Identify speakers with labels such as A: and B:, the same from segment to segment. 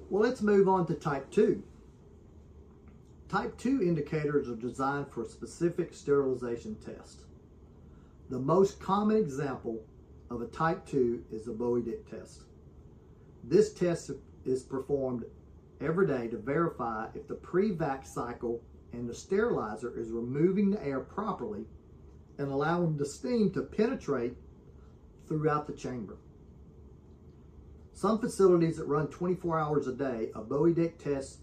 A: Well, let's move on to type 2. Type 2 indicators are designed for a specific sterilization test. The most common example of a type 2 is the Bowie-Dick test. This test is performed every day to verify if the pre-vac cycle and the sterilizer is removing the air properly and allowing the steam to penetrate throughout the chamber. Some facilities that run 24 hours a day, a Bowie-Dick test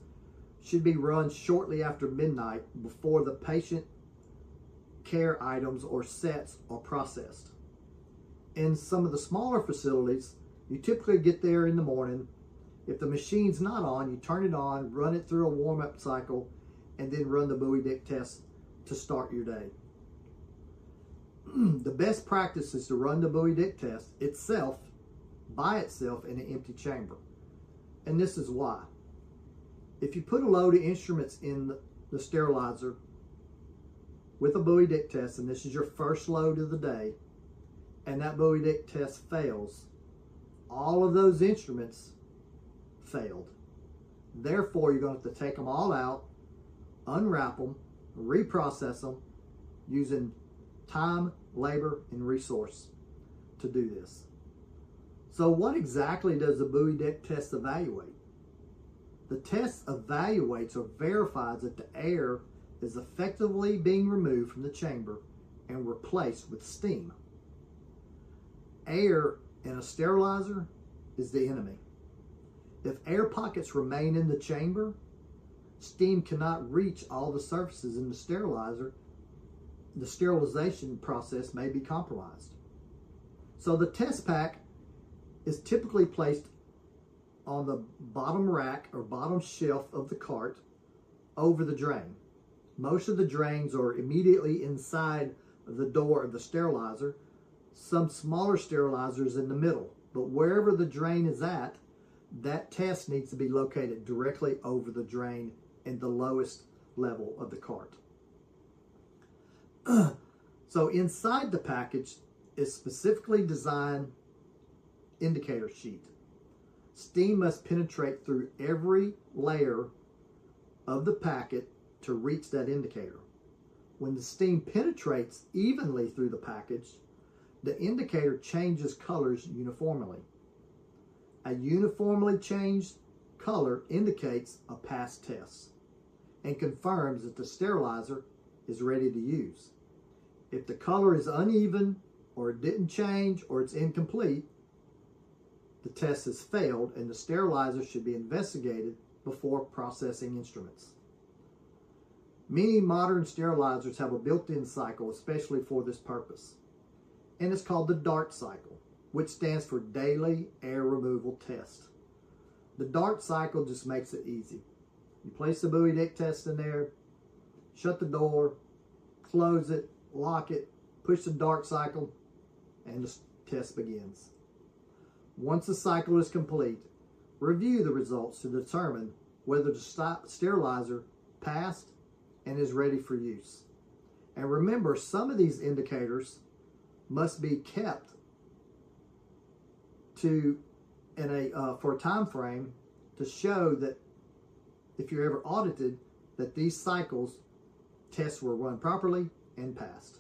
A: should be run shortly after midnight before the patient care items or sets are processed. In some of the smaller facilities, you typically get there in the morning. If the machine's not on, you turn it on, run it through a warm-up cycle, and then run the Bowie-Dick test to start your day. The best practice is to run the Bowie-Dick test itself, by itself, in an empty chamber. And this is why. If you put a load of instruments in the sterilizer with a Bowie-Dick test, and this is your first load of the day, and that Bowie-Dick test fails, all of those instruments failed. Therefore, you're going to have to take them all out, unwrap them, reprocess them, using time, labor, and resource to do this. So what exactly does the Bowie-Dick test evaluate? The test evaluates or verifies that the air is effectively being removed from the chamber and replaced with steam. Air in a sterilizer is the enemy. If air pockets remain in the chamber, steam cannot reach all the surfaces in the sterilizer. The sterilization process may be compromised. So the test pack is typically placed on the bottom rack or bottom shelf of the cart over the drain. Most of the drains are immediately inside of the door of the sterilizer. Some smaller sterilizers in the middle, but wherever the drain is at, that test needs to be located directly over the drain in the lowest level of the cart. So inside the package is specifically designed indicator sheet. Steam must penetrate through every layer of the packet to reach that indicator. When the steam penetrates evenly through the package, the indicator changes colors uniformly. A uniformly changed color indicates a passed test and confirms that the sterilizer is ready to use. If the color is uneven, or it didn't change, or it's incomplete, the test has failed and the sterilizer should be investigated before processing instruments. Many modern sterilizers have a built-in cycle especially for this purpose, and it's called the DART cycle, which stands for Daily Air Removal Test. The DART cycle just makes it easy. You place the Bowie-Dick test in there, shut the door, close it, lock it, push the DART cycle, and the test begins. Once the cycle is complete, review the results to determine whether the sterilizer passed and is ready for use. And remember, some of these indicators must be kept for a time frame to show that if you're ever audited, that these tests were run properly and passed.